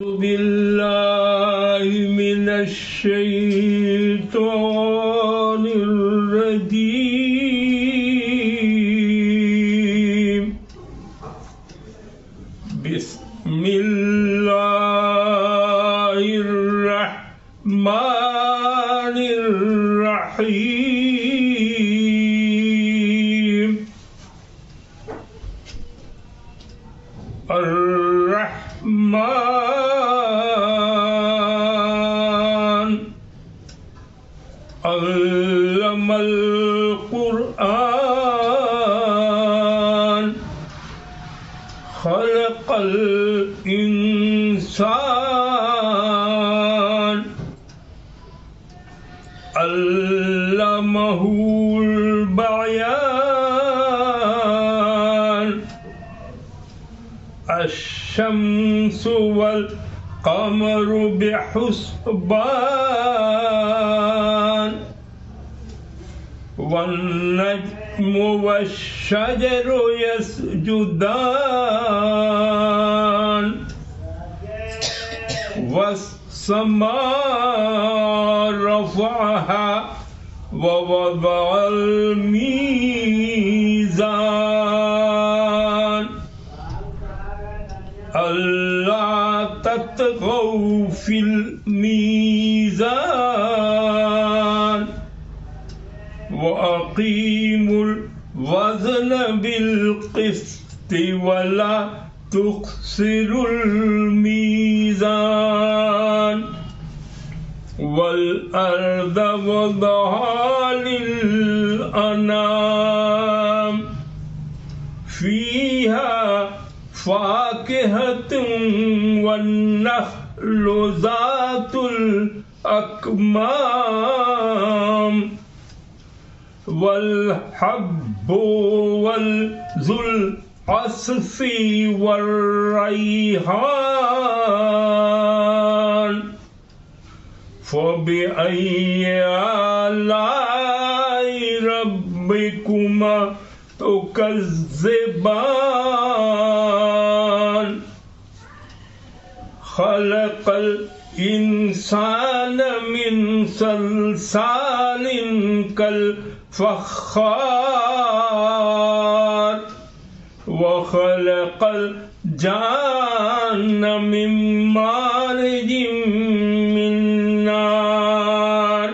بالله من الشيطان الرجيم. بسم الله الرحمن الرحيم. الرحمن علم القرآن خلق الإنسان علمه البيان. الشمس والقمر بحسبان والنجم والشجر يسجدان والسماء رفعها ووضع الميزان ألا تطغوا في الميزان وأقيموا الوزن بالقسط ولا تخسروا الميزان. والأرض وضعها للأنام فيها فاكهة والنخل ذات الأكمام والحب وذو العصف والريحان. فبأي آلاء ربكما تكذبان. خلق الإنسان من صلصال كالفخار وخلق الجان من مارج من نار.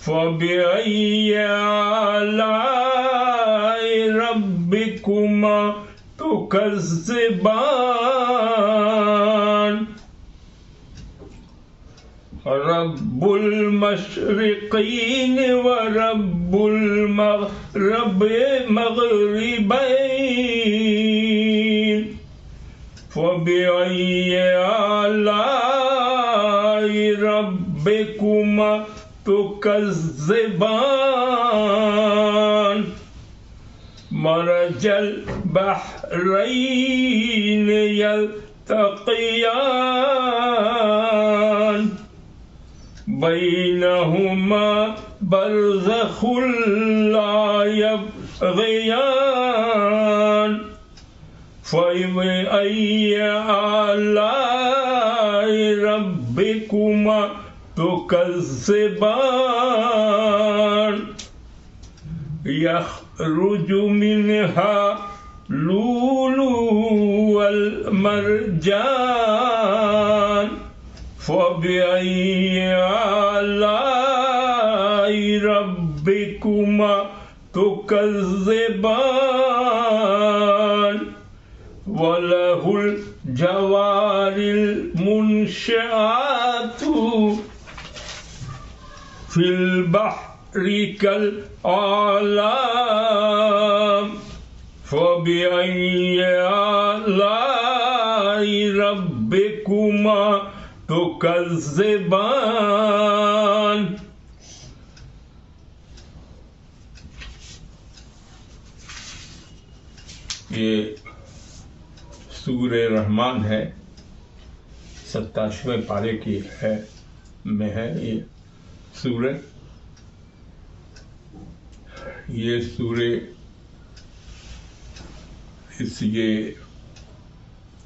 فبأي آلاء ربكما تكذبان. رب المشرقين ورب المغربين. فبأي آلاء ربكما تكذبان. مرج البحرين يلتقيان بينهما برزخ لا يبغيان. فبأي آلاء ربكما تكذبان. يخرج منها لؤلؤ والمرجان. فبأي آلاء ربكما تكذبان. وله الجوار المنشآت في البحر كالأعلام. فبأي آلاء ربكما تكذبان. یہ سورہ رحمان ہے، 27ویں پارے کی میں ہے یہ سورہ. یہ سورہ اس یہ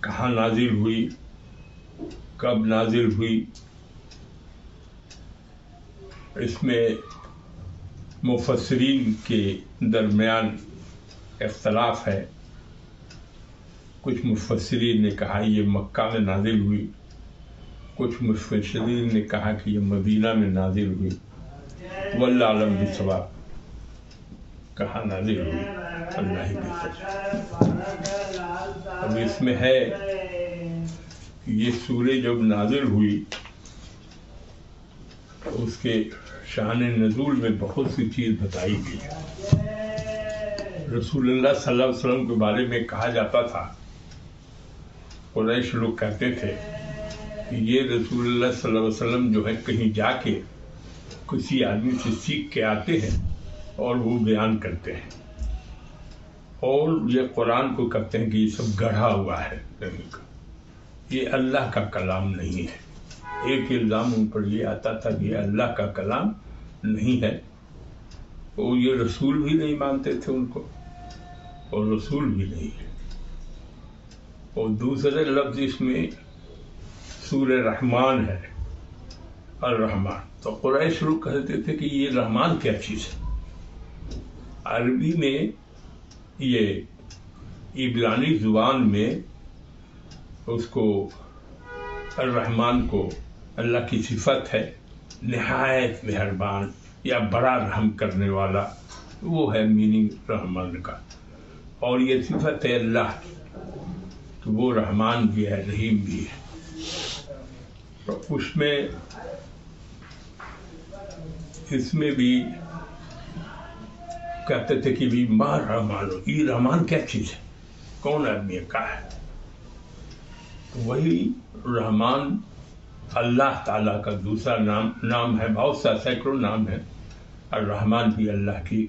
کہاں نازل ہوئی کب نازل ہوئی اس میں مفسرین کے درمیان اختلاف ہے. کچھ مفسرین نے کہا یہ مکہ میں نازل ہوئی، کچھ مفسرین نے کہا کہ یہ مدینہ میں نازل ہوئی. واللہ اعلم بالصواب. کہاں نازل ہوئی اللہ ہی بہتر. اب اس میں ہے کہ یہ سورہ جب نازل ہوئی تو اس کے شان نزول میں بہت سی چیز بتائی گئی. رسول اللہ صلی اللہ علیہ وسلم کے بارے میں کہا جاتا تھا، قریش لوگ کہتے تھے کہ یہ رسول اللہ صلی اللہ علیہ وسلم جو ہے کہیں جا کے کسی آدمی سے سیکھ کے آتے ہیں اور وہ بیان کرتے ہیں، اور یہ قرآن کو کہتے ہیں کہ یہ سب گڑھا ہوا ہے. یہ اللہ کا کلام نہیں ہے. ایک الزام ان پر یہ آتا تھا کہ یہ اللہ کا کلام نہیں ہے. وہ یہ رسول بھی نہیں مانتے تھے ان کو، اور رسول بھی نہیں ہے. اور دوسرے لفظ اس میں سورہ رحمان ہے، الرحمن. تو قریش لوگ کہتے تھے کہ یہ رحمان کیا چیز ہے. عربی میں یہ عبرانی زبان میں اس کو الرحمن کو اللہ کی صفت ہے، نہایت مہربان یا بڑا رحم کرنے والا، وہ ہے میننگ رحمان کا. اور یہ صفت ہے اللہ کی کہ وہ رحمان بھی ہے رحیم بھی ہے. تو اس میں بھی کہتے تھے کہ بھی ماں رحمان، یہ رحمان کیا چیز ہے، کون آدمی کا ہے. تو وہی رحمان اللہ تعالیٰ کا دوسرا نام ہے. بہت سا سینکڑوں نام ہے. الرحمن بھی اللہ کی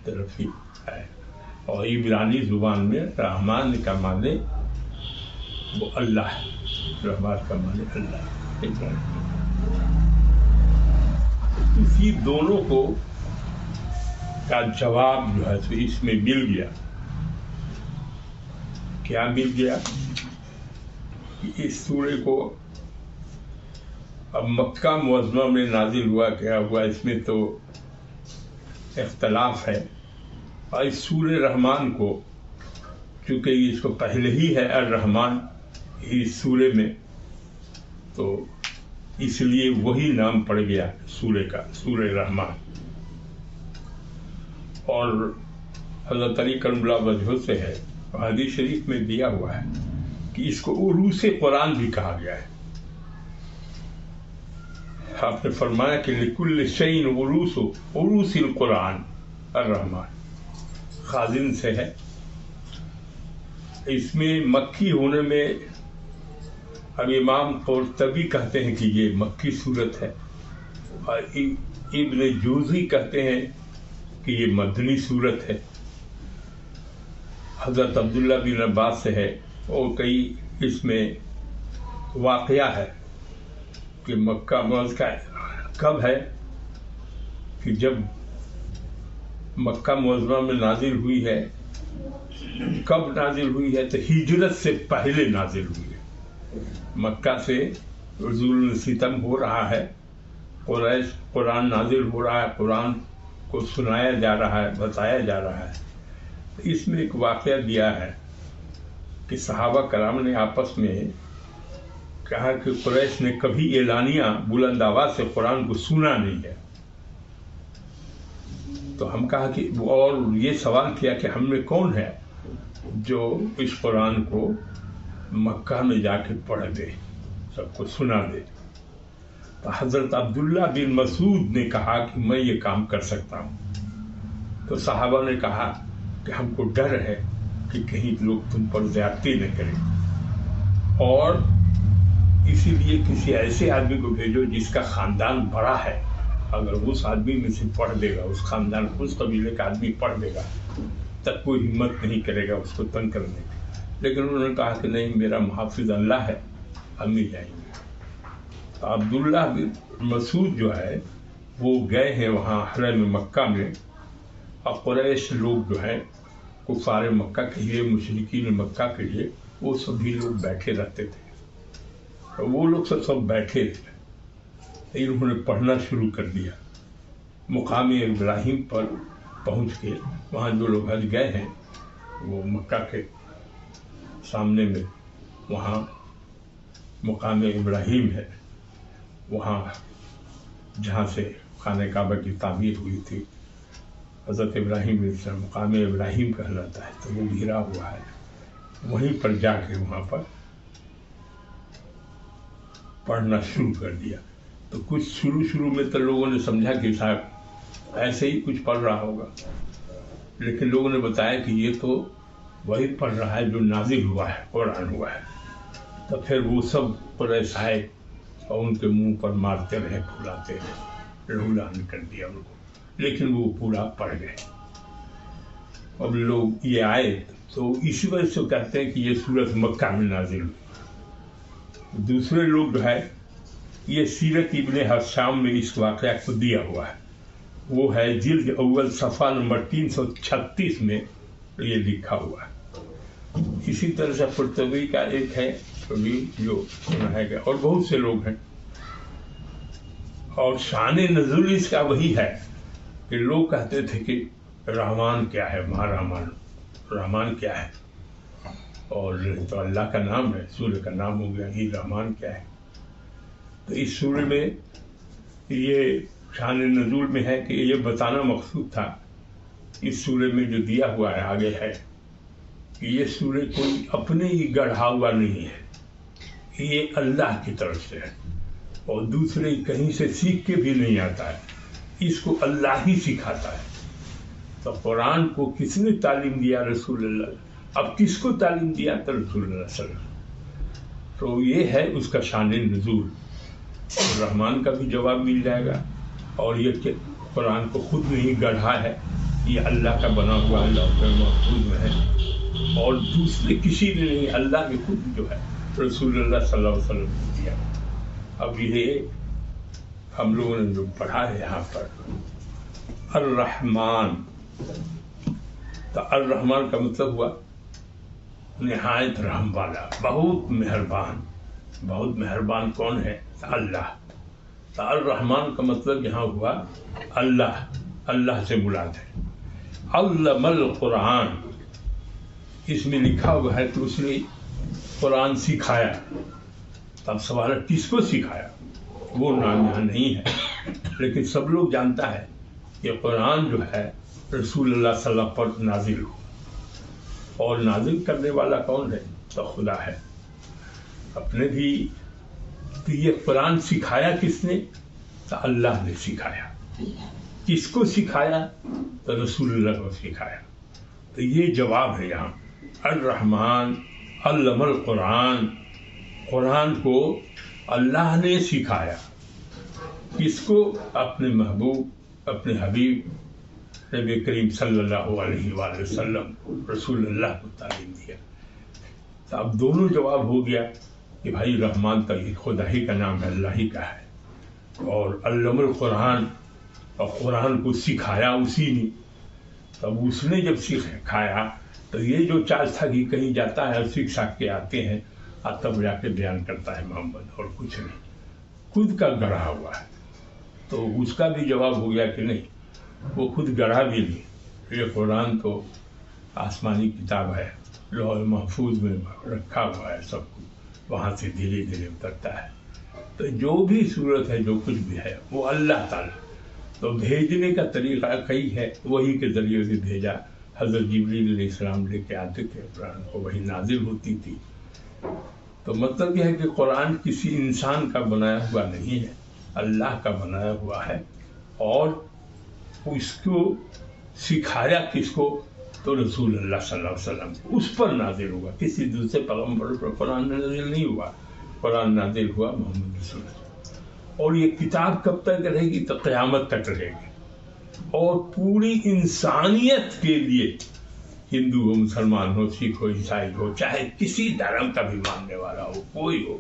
طرف ہی ہے. اور عبرانی زبان میں رحمان کا معنی وہ اللہ ہے، رحمان کا معنی اللہ. اسی دونوں کو کا جواب جو ہے تو اس میں مل گیا. کیا مل گیا کہ اس سورے کو اب مکہ معظمہ میں نازل ہوا کیا ہوا، اس میں تو اختلاف ہے. اور اس سورہ رحمان کو چونکہ اس کو پہلے ہی ہے الرحمن اس سورے میں، تو اس لیے وہی نام پڑ گیا سورے کا، سورہ رحمان. اور حضرت علی کرم اللہ وجہ سے ہے، حدیث شریف میں دیا ہوا ہے کہ اس کو عروس قرآن بھی کہا گیا ہے. آپ نے فرمایا کہ لکل شیء عروس، عروس القرآن الرحمن خازن سے ہے. اس میں مکی ہونے میں اب امام قرطبی کہتے ہیں کہ یہ مکی صورت ہے، اور ابن جوزی کہتے ہیں کہ یہ مدنی صورت ہے. حضرت عبداللہ بن عباس سے ہے، اور کئی اس میں واقعہ ہے کہ مکہ معظمہ کب ہے کہ جب مکہ معظمہ میں نازل ہوئی ہے. کب نازل ہوئی ہے تو ہجرت سے پہلے نازل ہوئی ہے. مکہ سے نزول الستم ہو رہا ہے، قریش قرآن نازل ہو رہا ہے، قرآن کو سنایا جا رہا ہے، بتایا جا رہا ہے. اس میں ایک واقعہ دیا ہے کہ صحابہ کرام نے آپس میں کہا کہ قریش نے کبھی اعلانیہ بلند آواز سے قرآن کو سنا نہیں ہے. تو ہم کہا کہ اور یہ سوال کیا کہ ہم میں کون ہے جو اس قرآن کو مکہ میں جا کے پڑھ دے، سب کو سنا دے. تو حضرت عبداللہ بن مسعود نے کہا کہ میں یہ کام کر سکتا ہوں. تو صحابہ نے کہا کہ ہم کو ڈر ہے کہ کہیں لوگ تم پر زیادتی نہ کریں، اور اسی لیے کسی ایسے آدمی کو بھیجو جس کا خاندان بڑا ہے. اگر اس آدمی میں سے پڑھ دے گا، اس خاندان اس قبیلے کا آدمی پڑھ دے گا، تب کوئی ہمت نہیں کرے گا اس کو تنگ کرنے کی. لیکن انہوں نے کہا کہ نہیں، میرا محافظ اللہ ہے، ہم ہی جائیں گے. تو عبداللہ بن مسعود جو ہے وہ گئے ہیں وہاں حرم مکہ میں، اور قریش لوگ جو ہیں کفار مکہ کے لیے، مشرکین مکہ کے لیے، وہ سبھی لوگ بیٹھے رہتے تھے. تو وہ لوگ سب بیٹھے تھے، انہوں نے پڑھنا شروع کر دیا۔ مقام ابراہیم پر پہنچ کے وہاں جو لوگ حج گئے ہیں وہ مکہ کے سامنے میں وہاں مقام ابراہیم ہے، وہاں جہاں سے خانہ کعبہ کی تعمیر ہوئی تھی، حضرت ابراہیم علیہ السلام مقام ابراہیم کہلاتا ہے، تو وہ گھرا ہوا ہے، وہیں پر جا کے وہاں پر پڑھنا شروع کر دیا۔ تو کچھ شروع میں تو لوگوں نے سمجھا کہ صاحب ایسے ہی کچھ پڑھ رہا ہوگا، لیکن لوگوں نے بتایا کہ یہ تو وہی پڑھ رہا ہے جو نازل ہوا ہے، قرآن ہوا ہے۔ تو پھر وہ سب قریش آئے اور ان کے منہ پر مارتے رہے، پھلاتے رہے، لہولان کر دیا ان کو، لیکن وہ پورا پڑھ گئے۔ اب لوگ یہ آئے تو اسی وجہ سے کہتے ہیں کہ یہ سورت مکہ میں نازل ہوئی۔ دوسرے لوگ جو ہے یہ سیرت ابن حشام میں اس واقعہ کو دیا ہوا ہے، وہ ہے جلد اول صفحہ نمبر 336 میں یہ لکھا ہوا ہے۔ اسی طرح سے قرطبی کا ایک ہے جو سنا ہے گا، اور بہت سے لوگ ہیں۔ اور شان نزول اس کا وہی ہے کہ لوگ کہتے تھے کہ رحمان کیا ہے، رحمان کیا ہے، اور تو اللہ کا نام ہے، سورہ کا نام ہو گیا، یہ رحمان کیا ہے۔ تو اس سورہ میں یہ شان نزول میں ہے کہ یہ بتانا مقصود تھا، اس سورہ میں جو دیا ہوا ہے آگے ہے کہ یہ سورہ کوئی اپنے ہی گڑھا ہوا نہیں ہے، یہ اللہ کی طرف سے ہے، اور دوسرے کہیں سے سیکھ کے بھی نہیں آتا ہے، اس کو اللہ ہی سکھاتا ہے۔ تو قرآن کو کس نے تعلیم دیا؟ رسول اللہ۔ اب کس کو تعلیم دیا؟ تو رسول اللہ صلی اللہ علیہ وسلم۔ تو یہ ہے اس کا شان نزول۔ رحمان کا بھی جواب مل جائے گا، اور یہ کہ قرآن کو خود نہیں گڑھا ہے، یہ اللہ کا بنا ہوا اللہ کے محفوظ میں ہے، اور دوسرے کسی نے نہیں، اللہ نے خود جو ہے رسول اللہ صلی اللہ علیہ وسلم کو دیا۔ اب یہ ہم لوگوں نے جو پڑھا ہے یہاں پر الرحمن، تو الرحمن کا مطلب ہوا نہایت رحم والا، بہت مہربان۔ بہت مہربان کون ہے؟ اللہ۔ تو الرحمن کا مطلب یہاں ہوا اللہ، اللہ سے مراد ہے۔ علم القرآن، اس میں لکھا ہوا ہے کہ اس نے قرآن سکھایا۔ اب سوال ہے کس کو سکھایا؟ وہ نام یہاں نہیں ہے، لیکن سب لوگ جانتا ہے کہ قرآن جو ہے رسول اللہ صلی اللہ علیہ وسلم پر نازل ہو، اور نازل کرنے والا کون ہے؟ تو خدا ہے۔ اپنے بھی تو یہ قرآن سکھایا کس نے؟ تو اللہ نے سکھایا۔ کس کو سکھایا؟ تو رسول اللہ کو سکھایا۔ تو یہ جواب ہے یہاں، الرحمن علم القرآن، قرآن کو اللہ نے سکھایا۔ کس کو؟ اپنے محبوب، اپنے حبیب نبی کریم صلی اللہ علیہ وآلہ وسلم، رسول اللہ کو تعلیم دیا۔ تو اب دونوں جواب ہو گیا کہ بھائی رحمان کا یہ خدا ہی کا نام ہے، اللہ ہی کا ہے، اور علم القرآن، اور قرآن کو سکھایا اسی نے۔ تب اس نے جب سکھایا تو یہ جو چال تھا کہ کہیں جاتا ہے اور سیکھ ساکھ کے آتے ہیں اور تب جا کے بیان کرتا ہے محمد، اور کچھ نہیں، خود کا گڑھا ہوا ہے۔ تو اس کا بھی جواب ہو گیا کہ نہیں، وہ خود گڑھا بھی نہیں، یہ قرآن تو آسمانی کتاب ہے، لوح محفوظ میں رکھا ہوا ہے، سب کچھ وہاں سے دھیرے دھیرے اترتا ہے۔ تو جو بھی صورت ہے، جو کچھ بھی ہے، وہ اللہ تعالیٰ، تو بھیجنے کا طریقہ کئی ہے، وہی کے ذریعے سے بھیجا۔ حضرت جبریل علیہ السلام لے کے آتے تھے قرآن کو، وہی نازل ہوتی تھی۔ تو مطلب یہ ہے کہ قرآن کسی انسان کا بنایا ہوا نہیں ہے، اللہ کا بنایا ہوا ہے، اور اس کو سکھایا کس کو؟ تو رسول اللہ صلی اللہ علیہ وسلم، اس پر نازل ہوا، کسی دوسرے پیغمبر پر قرآن نازل نہیں ہوا، قرآن نازل ہوا محمد رسول اللہ۔ اور یہ کتاب کب تک رہے گی؟ تو قیامت تک رہے گی، اور پوری انسانیت کے لیے، ہندو ہو، مسلمان ہو، سکھ ہو، عیسائی ہو، چاہے کسی دھرم کا بھی ماننے والا ہو، کوئی ہو،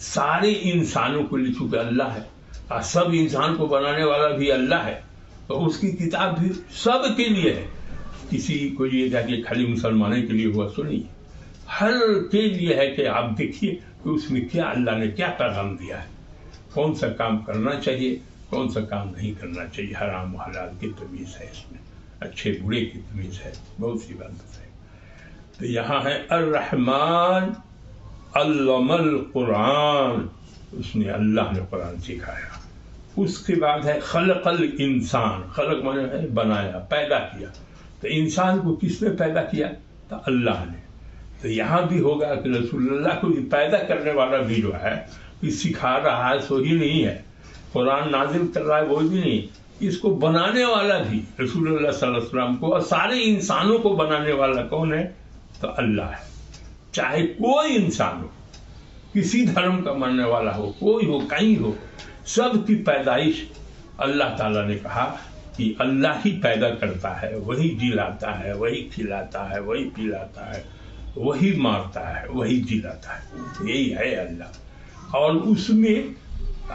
سارے انسانوں کو لیے، چونکہ اللہ ہے اور سب انسان کو بنانے والا بھی اللہ ہے، تو اس کی کتاب بھی سب کے لیے ہے۔ کسی کو یہ کہا کہ خالی مسلمانوں کے لیے ہوا، سنیے، ہر کے لیے ہے کہ آپ دیکھیے کہ اس میں کیا اللہ نے کیا پیغام دیا ہے، کون سا کام کرنا چاہیے، کون سا کام نہیں کرنا چاہیے، حرام و حلال کی تمیز ہے، اس میں اچھے برے کی تمیز ہے، بہت سی بات ہے۔ تو یہاں ہے الرحمن علم القرآن، اس نے اللہ نے قرآن سکھایا۔ اس کے بعد ہے خلق الانسان، خلق مانے ہے بنایا، پیدا کیا۔ تو انسان کو کس نے پیدا کیا؟ تو اللہ نے۔ تو یہاں بھی ہوگا کہ رسول اللہ کو پیدا کرنے والا بھی جو ہے کہ سکھا رہا ہے سو ہی نہیں ہے، قرآن نازل کر رہا ہے وہ بھی نہیں، اس کو بنانے والا بھی رسول اللہ صلی اللہ علیہ وسلم کو، اور سارے انسانوں کو بنانے والا کون ہے؟ تو اللہ ہے۔ چاہے کوئی انسان ہو، کسی دھرم کا ماننے والا ہو، کوئی ہو، کہیں ہو، سب کی پیدائش اللہ تعالیٰ نے کہا کہ اللہ ہی پیدا کرتا ہے، وہی جلاتا ہے، وہی کھلاتا ہے، وہی پلاتا ہے، وہی مارتا ہے، وہی جلاتا ہے، یہی ہے اللہ۔ اور اس میں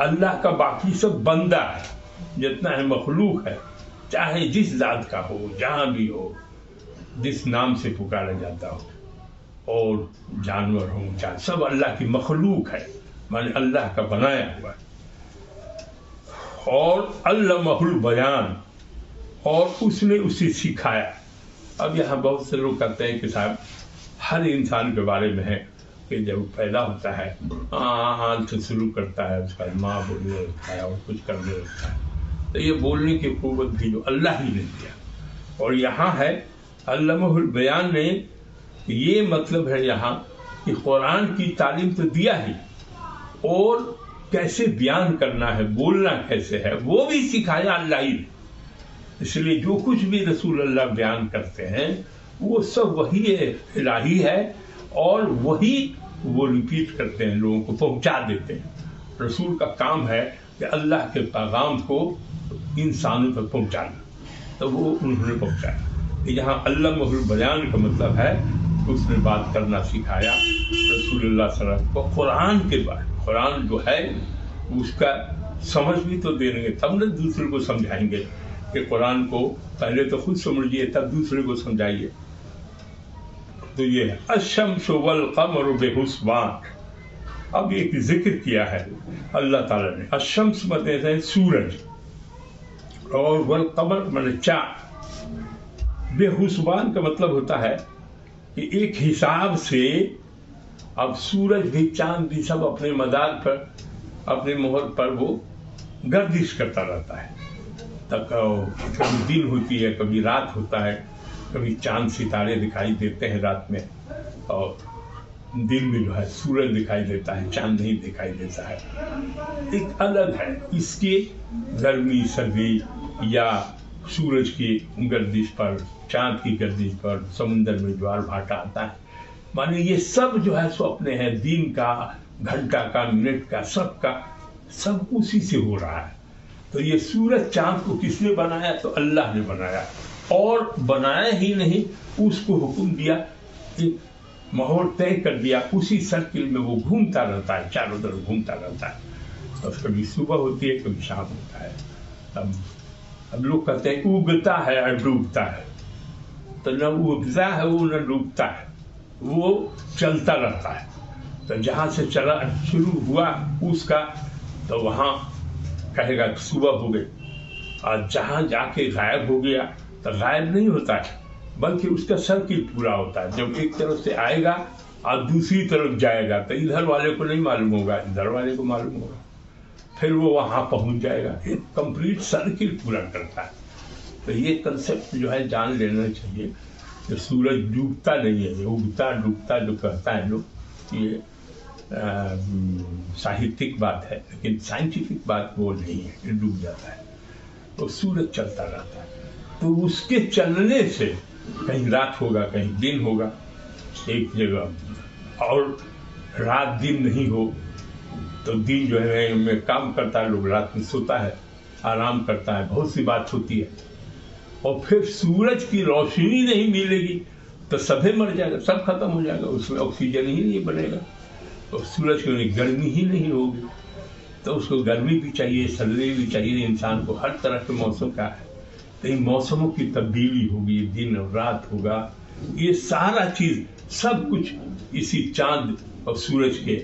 اللہ کا باقی سب بندہ ہے، جتنا ہے مخلوق ہے، چاہے جس ذات کا ہو، جہاں بھی ہو، جس نام سے پکارا جاتا ہو، اور جانور ہوں چاہے، سب اللہ کی مخلوق ہے، مانے اللہ کا بنایا ہوا ہے۔ اور علمہ البیان، اور اس نے اسے سکھایا۔ اب یہاں بہت سے لوگ کہتے ہیں کہ صاحب ہر انسان کے بارے میں ہے کہ جب پیدا ہوتا ہے آن سے شروع کرتا ہے، اس کا ماں بولنے لگتا ہے اور کچھ کرنے لگتا ہے، تو یہ بولنے کی قوت بھی جو اللہ ہی نے دیا۔ اور یہاں ہے علمہ البیان نے، یہ مطلب ہے یہاں کہ قرآن کی تعلیم تو دیا ہی، اور کیسے بیان کرنا ہے، بولنا کیسے ہے، وہ بھی سکھایا اللہ ہی نے۔ اس لیے جو کچھ بھی رسول اللہ بیان کرتے ہیں وہ سب وہی الہی ہے، اور وہی وہ ریپیٹ کرتے ہیں، لوگوں کو پہنچا دیتے ہیں۔ رسول کا کام ہے کہ اللہ کے پیغام کو انسانوں تک پہنچانا، تو وہ انہوں نے پہنچایا۔ یہاں علمہ البیان کا مطلب ہے کہ اس نے بات کرنا سکھایا رسول اللہ صلی اللہ علیہ وسلم کو قرآن کے بارے۔ قرآن جو ہے اس کا سمجھ بھی تو دیں گے، تب نہ دوسرے کو سمجھائیں گے کہ قرآن کو پہلے تو خود سمجھیے تب دوسرے کو سمجھائیے۔ تو یہ ہے الشمس والقمر بحسبان۔ اب ایک ذکر کیا ہے اللہ تعالیٰ نے، الشمس مطلب ہے سورج، اور والقمر مطلب چاند۔ بحسبان کا مطلب ہوتا ہے کہ ایک حساب سے، اب سورج بھی چاند بھی سب اپنے مدار پر، اپنے مہر پر وہ گردش کرتا رہتا ہے، کبھی دن ہوتی ہے، کبھی رات ہوتا ہے، کبھی چاند ستارے دکھائی دیتے ہیں رات میں، اور دن میں جو ہے سورج دکھائی دیتا ہے، چاند نہیں دکھائی دیتا ہے۔ ایک الگ ہے اس کی گرمی سردی، یا سورج کی گردش پر، چاند کی گردش پر، سمندر میں جوار بھاٹا آتا ہے، مانے یہ سب جو ہے سو اپنے ہیں، دن کا، گھنٹہ کا، منٹ کا، سب کا سب اسی سے ہو رہا ہے۔ تو یہ سورج چاند کو کس نے بنایا؟ تو اللہ نے بنایا، اور بنایا ہی نہیں، اس کو حکم دیا، ایک ماحول طے کر دیا، اسی سرکل میں وہ گھومتا رہتا ہے، چاروں طرف گھومتا رہتا ہے، اور کبھی صبح ہوتی ہے، کبھی شام ہوتا ہے۔ اب لوگ کہتے ہیں اگتا ہے اور ڈوبتا ہے، تو نہ اگتا ہے وہ، نہ ڈوبتا ہے، وہ چلتا رہتا ہے۔ تو جہاں سے چلا شروع ہوا اس کا، تو وہاں کہے گا صبح ہو گئی، اور جہاں جا کے غائب ہو گیا تو غائب نہیں ہوتا ہے، بلکہ اس کا سرکل پورا ہوتا ہے۔ جب ایک طرف سے آئے گا اور دوسری طرف جائے گا تو ادھر والے کو نہیں معلوم ہوگا، ادھر والے کو معلوم ہوگا، پھر وہ وہاں پہنچ جائے گا، ایک کمپلیٹ سرکل پورا کرتا ہے۔ تو یہ کنسیپٹ جو ہے جان لینا چاہیے کہ سورج ڈوبتا نہیں ہے، اگتا ڈوبتا جو کہتا ہے لوگ، یہ ساہتک بات ہے، لیکن سائنٹیفک بات وہ نہیں ہے کہ ڈوب جاتا ہے، تو سورج چلتا رہتا ہے۔ تو اس کے چلنے سے کہیں رات ہوگا، کہیں دن ہوگا ایک جگہ، اور رات دن نہیں ہو تو دن جو ہے میں کام کرتا ہے، لوگ رات میں سوتا ہے، آرام کرتا ہے، بہت سی بات ہوتی ہے، اور پھر سورج کی روشنی نہیں ملے گی تو سبھی مر جائے گا، سب ختم ہو جائے گا، اس میں آکسیجن ہی نہیں بنے گا، اور سورج کی گرمی ہی نہیں ہوگی، تو اس کو گرمی بھی چاہیے، سردی بھی چاہیے، انسان کو ہر طرح کے موسم کا ہے، تو ان موسموں کی تبدیلی ہوگی، دن اور رات ہوگا، یہ سارا چیز سب کچھ اسی چاند اور سورج کے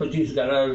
25,000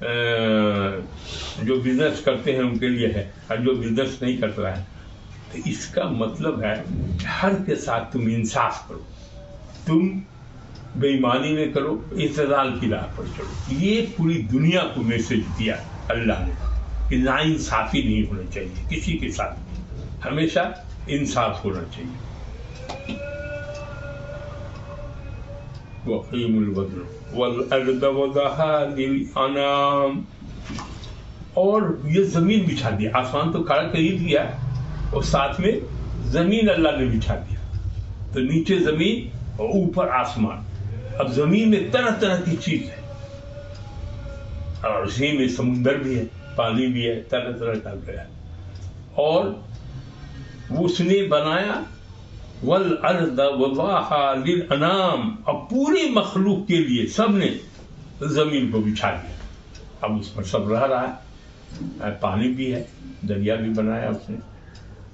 جو بزنس کرتے ہیں ان کے لیے ہے اور جو بزنس نہیں کرتا ہے. تو اس کا مطلب ہے ہر کے ساتھ تم انصاف کرو, تم بے ایمانی میں کرو, اعتدال کی راہ پر چلو. یہ پوری دنیا کو میسج دیا اللہ نے کہ ناانصافی نہیں ہونا چاہیے کسی کے ساتھ, ہمیشہ انصاف ہونا چاہیے. وَقِيمُ الْوَزْنَ وَالْأَرْضَ وَضَعَهَا لِلْأَنَامِ, اور یہ زمین بچھا دیا, آسمان تو کھڑا کر ہی دیا اور ساتھ میں زمین اللہ نے بچھا دیا. تو نیچے زمین اور اوپر آسمان. اب زمین میں طرح طرح کی چیز ہے اور اسی میں سمندر بھی ہے, پانی بھی ہے, طرح طرح کا گیا. اور اس نے بنایا والارض وضعها للانام, اب پوری مخلوق کے لیے سب نے زمین کو بچھا دیا. اب اس پر سب رہ رہا ہے, پانی بھی ہے, دریا بھی بنایا اس نے,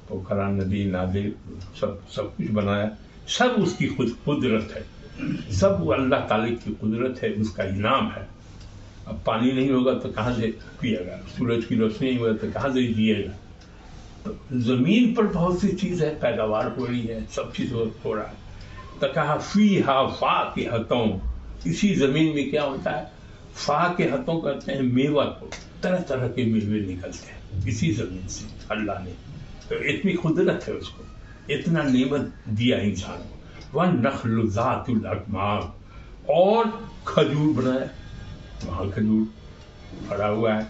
پوکھرا, ندی, نالے, سب کچھ بنایا. سب اس کی قدرت ہے, سب وہ اللہ تعالی کی قدرت ہے, اس کا انعام ہے. اب پانی نہیں ہوگا تو کہاں سے پیے گا, سورج کی روشنی نہیں ہوگا تو کہاں سے جیے گا. تو زمین پر بہت سی چیز ہے, پیداوار ہو رہی ہے, سب چیز ہو رہا ہے. تو کہا فیہا فاکہۃ, اسی زمین میں کیا ہوتا ہے, فاکہۃ کہتے ہیں میوہ کو, طرح طرح کے میوے نکلتے ہیں اسی زمین سے. اللہ نے تو اتنی قدرت ہے, اس کو اتنا نعمت دیا انسان کو. وَالنَّخْلُ ذَاتُ الْأَكْمَامِ, اور کھجور بنایا, وہاں کھجور پڑا ہوا ہے,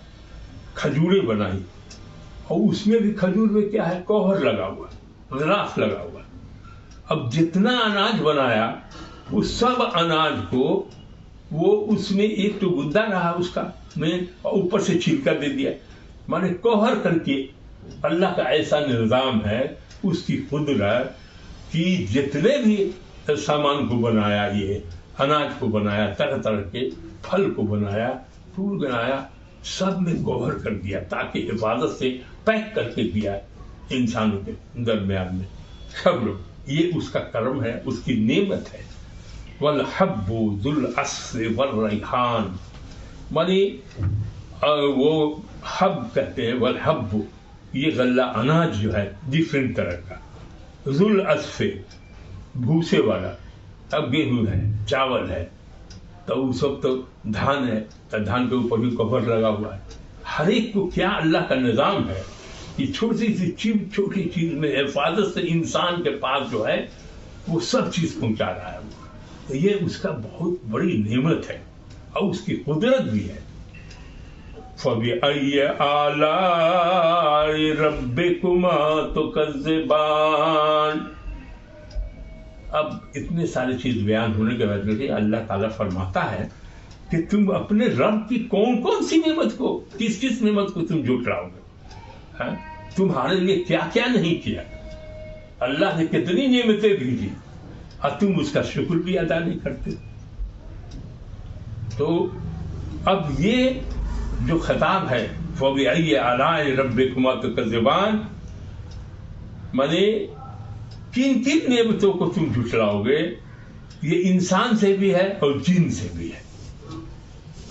کھجوریں بنائی, اور اس میں بھی کھجور میں کیا ہے, کوہر لگا ہوا, غلاف لگا ہوا. اب جتنا اناج بنایا اس سب اناج کو وہ اس میں ایک تو گدا رہا اس کا میں, اور اوپر سے چھلکا دے دیا. مانے کوہر کر کے اللہ کا ایسا نظام ہے, اس کی قدرت کہ جتنے بھی سامان کو بنایا, یہ اناج کو بنایا, طرح طرح کے پھل کو بنایا, پھول بنایا, سب میں کوہر کر دیا تاکہ حفاظت سے پیک کر کے دیا انسانوں کے درمیان میں سب لوگ. یہ اس کا کرم ہے, اس کی نعمت ہے. والحب ذو العصف والریحان, مانی وہ حب کہتے ہیں, والحب یہ غلہ اناج جو ہے ڈفرینٹ طرح کا, ذو العصف بھوسے والا. اب گیہوں ہے, چاول ہے, تو وہ سب تو دھان ہے, تو دھان کے اوپر بھی کور لگا ہوا ہے. ہر ایک کو کیا اللہ کا نظام ہے, یہ چھوٹی سی چھوٹی چیز میں حفاظت سے انسان کے پاس جو ہے وہ سب چیز پہنچا رہا ہے. تو یہ اس کا بہت بڑی نعمت ہے اور اس کی قدرت بھی ہے. فَبِأَيِّ آلَاءِ رَبِّكُمَا تُكَذِّبَانِ. اب اتنے ساری چیز بیان ہونے کے بعد اللہ تعالیٰ فرماتا ہے کہ تم اپنے رب کی کون کون سی نعمت کو, کس کس نعمت کو تم جھٹلاؤ گے. تمہارے لیے کیا کیا نہیں کیا, اللہ نے کتنی نعمتیں بھیجی اور تم اس کا شکر بھی ادا نہیں کرتے. تو اب یہ جو خطاب ہے فَبِأَيِّ آلَاءِ رَبِّكُمَا تُكَذِّبَانِ, مانے کن کن نعمتوں کو تم جھٹلاؤ گے. یہ انسان سے بھی ہے اور جن سے بھی ہے.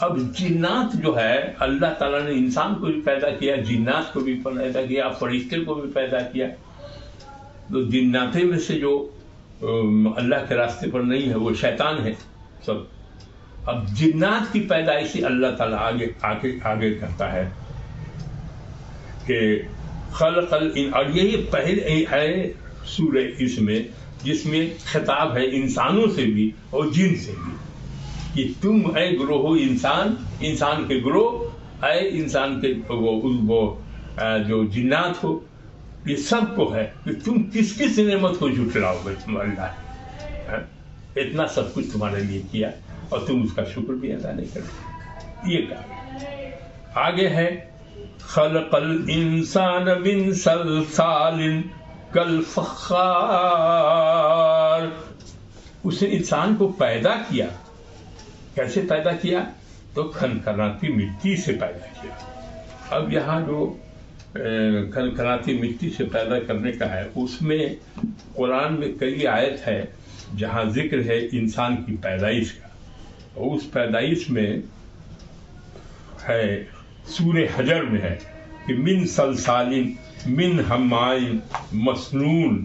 اب جنات جو ہے اللہ تعالیٰ نے انسان کو بھی پیدا کیا, جنات کو بھی پیدا کیا, فرشتے کو بھی پیدا کیا. تو جنات میں سے جو اللہ کے راستے پر نہیں ہے وہ شیطان ہے سب. اب جنات کی پیدائشی اللہ تعالیٰ آگے کرتا ہے کہ خلق اور یہی پہلے ہے سورہ اس میں جس میں خطاب ہے انسانوں سے بھی اور جن سے بھی کہ تم اے گروہ انسان کے گروہ, اے انسان کے وہ جو جنات ہو, یہ سب کو ہے کہ تم کس کس نعمت کو جھٹلاؤ گے. تم اللہ اتنا سب کچھ تمہارے لیے کیا اور تم اس کا شکر بھی ادا نہیں کرتے. یہ کہا آگے ہے خلق الانسان من صلصال کالفخار, اس نے انسان کو پیدا کیا. کیسے پیدا کیا, تو کھنکھناتی مٹی سے پیدا کیا. اب یہاں جو کھنکھناتی مٹی سے پیدا کرنے کا ہے, اس میں قرآن میں کئی آیت ہے جہاں ذکر ہے انسان کی پیدائش کا, اور اس پیدائش میں ہے سورہ حجر میں ہے کہ من سلسالین من حمائن مسنون،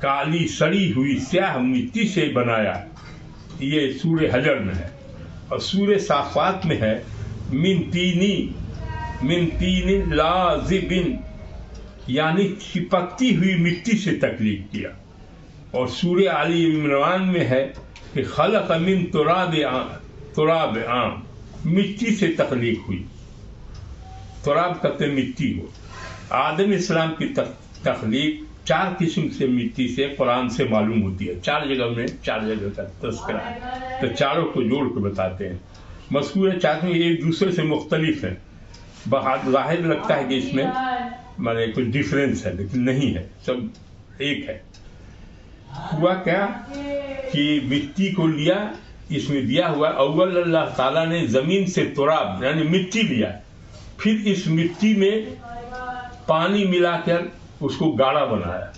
کالی سڑی ہوئی سیاہ مٹی سے بنایا، یہ سورہ حجر میں ہے. اور سورہ صافات میں ہے من تین لازبن، یعنی چپکتی ہوئی مٹی سے تخلیق کیا. اور سورہ آل عمران میں ہے کہ خلق من تراب عام، مٹی سے تخلیق ہوئی. تراب کہتے مٹی ہو. آدم اسلام کی تخلیق 4 قسم سے مٹی سے قرآن سے معلوم ہوتی ہے. 4 جگہ کا تذکرہ ہے، تو چاروں کو جوڑ کے بتاتے ہیں. مذکور 4 میں ایک دوسرے سے مختلف ہیں. ظاہر لگتا ہے کہ اس میں مانے کچھ ڈفرینس ہے، لیکن نہیں ہے، سب ایک ہے. ہوا کیا کہ مٹی کو لیا، اس میں دیا ہوا اول اللہ تعالیٰ نے زمین سے تراب یعنی مٹی لیا، پھر اس مٹی میں پانی ملا کر اس کو گاڑھا بنایا،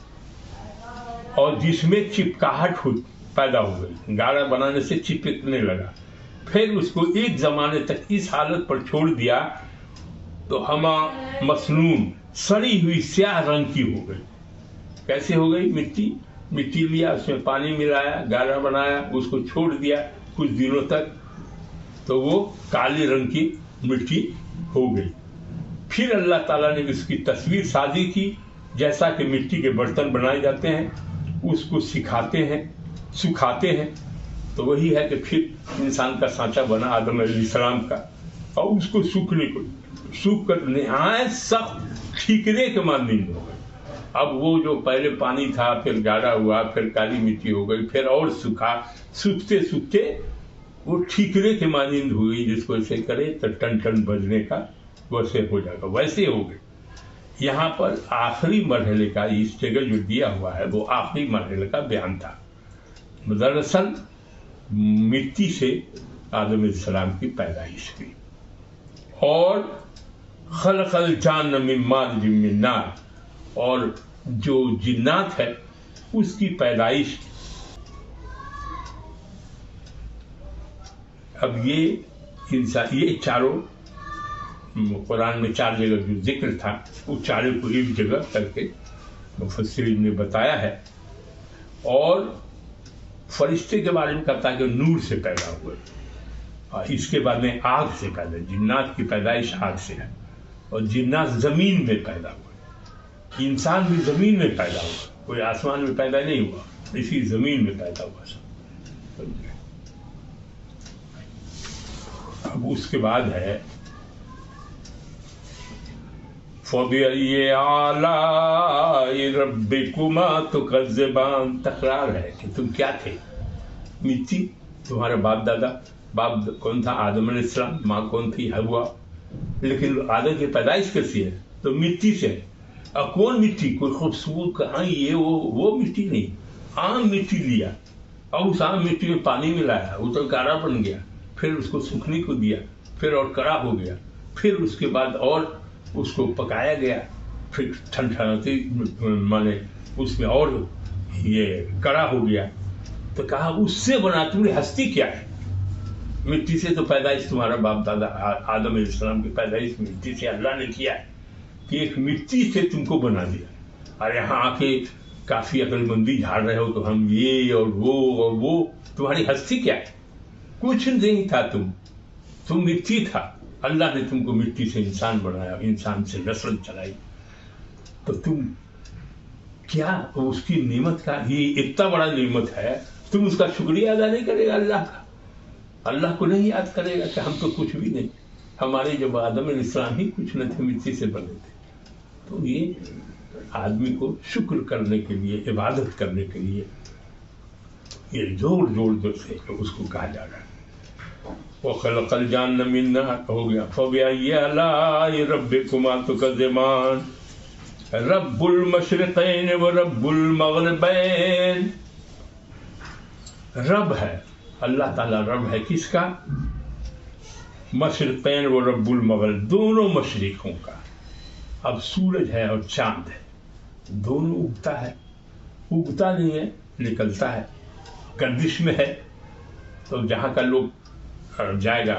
اور جس میں چپکاہٹ پیدا ہو گئی، گاڑھا بنانے سے چپکنے لگا. پھر اس کو ایک زمانے تک اس حالت پر چھوڑ دیا تو ہما مسنون، سڑی ہوئی سیاہ رنگ کی ہو گئی. کیسے ہو گئی؟ مٹی لیا، اس میں پانی ملایا، گاڑھا بنایا، اس کو چھوڑ دیا کچھ دنوں تک، تو وہ کالے رنگ کی مٹی ہو گئی. پھر اللہ تعالیٰ نے اس کی تصویر سازی کی، جیسا کہ مٹی کے برتن بنائے جاتے ہیں، اس کو سکھاتے ہیں، تو وہی ہے کہ پھر انسان کا سانچہ بنا آدم علیہ السلام کا. اور اس کو سوکھ کر نہایت سخت ٹھیکرے کے مانند ہو گئے. اب وہ جو پہلے پانی تھا، پھر گاڑھا ہوا، پھر کالی مٹی ہو گئی، پھر اور سوکھتے وہ ٹھیکرے کے مانند ہوئی، جس کو ایسے کرے تو ٹن ٹن بجنے کا ویسے ہو جائے گا، ویسے ہو گئے. یہاں پر آخری مرحلے کا اس جگہ جو دیا ہوا ہے وہ آخری مرحلے کا بیان تھا. دراصل مٹی سے آدم علیہ السلام کی پیدائش ہوئی. اور خلق الجان من مارج من نار، اور جو جنات ہے اس کی پیدائش. اب یہ چاروں قرآن میں 4 جگہ جو ذکر تھا، اس چاروں کو ایک جگہ کر کے مفسرین نے بتایا ہے. اور فرشتے کے بارے میں کہتا ہے کہ نور سے پیدا ہوئے، اور اس کے بعد میں آگ سے پیدا. جنات کی پیدائش آگ سے ہے، اور جنات زمین میں پیدا ہوئے. انسان بھی زمین میں پیدا ہوا، کوئی آسمان میں پیدا نہیں ہوا، اسی زمین میں پیدا ہوا سب. اب اس کے بعد ہے فَبِأَيِّ آلَاءِ رَبِّكُمَا تُكَذِّبَانِ، تکرار ہے کہ تم کیا تھے؟ مٹی. تمہارا باپ کون تھا؟ آدم علیہ السلام. ماں کون تھی؟ حوا. لیکن آدم کی پیدائش کیسی ہے؟ تو مٹی سے. اب کون مٹی؟ کوئی خوبصورت کہاں یہ وہ مٹی نہیں، عام مٹی لیا، اور اس عام مٹی میں پانی ملایا، وہ تو گاڑھا بن گیا. پھر اس کو سوکھنے کو دیا، پھر اور کڑا ہو گیا. پھر اس کے بعد اور اس کو پکایا گیا، پھر ٹھنڈی مانے اس میں اور یہ کڑا ہو گیا. تو کہا اس سے بنا، تمہاری ہستی کیا ہے؟ مٹی سے تو پیدائش تمہارا باپ دادا آدم علیہ السلام کی پیدائش مٹی سے اللہ نے کیا ہے، کہ ایک مٹی سے تم کو بنا دیا. اور یہاں آ کے کافی عقل مندی جھاڑ رہے ہو تو ہم یہ اور وہ. تمہاری ہستی کیا ہے؟ کچھ نہیں تھا، تم مٹی تھا. اللہ نے تم کو مٹی سے انسان بنایا، انسان سے نسل چلائی. تو تم کیا اس کی نعمت کا، یہ اتنا بڑا نعمت ہے، تم اس کا شکریہ ادا نہیں کرے گا اللہ کا؟ اللہ کو نہیں یاد کرے گا کہ ہم تو کچھ بھی نہیں، ہمارے جب آدم علیہ السلام ہی کچھ نہ تھے، مٹی سے بنے تھے. تو یہ آدمی کو شکر کرنے کے لیے، عبادت کرنے کے لیے یہ جوڑ سے اس کو کہا جا رہا ہے. وَخَلَقَ الْجَانَّ مِن نَارٍ ہو گیا. فَبِأَيِّ آلَاءِ رَبِّكُمَا تُكَذِّبَانِ رَبُّ الْمَشْرِقَيْنِ وَرَبُّ الْمَغْرِبَيْنِ. رب ہے اللہ تعالیٰ، رب ہے کس کا؟ مشرقین و رب المغرب، دونوں مشرقوں کا. اب سورج ہے اور چاند ہے، دونوں اگتا نہیں ہے، نکلتا ہے، گردش میں ہے. تو جہاں کا لوگ جائے گا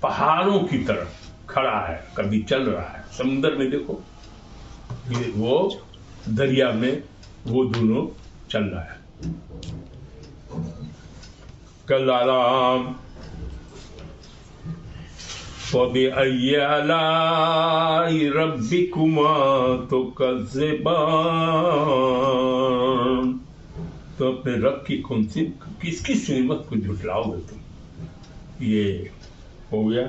پہاڑوں کی طرف کھڑا ہے، کبھی چل رہا ہے. سمندر میں دیکھو، یہ وہ دریا میں وہ دونوں چل رہا ہے. کلام فَبِأَيِّ آلَاءِ رَبِّكُمَا تُكَذِّبَانِ. تو اپنے رب کی کس نعمت کو جھٹلاؤ گے تم. یہ ہو گیا.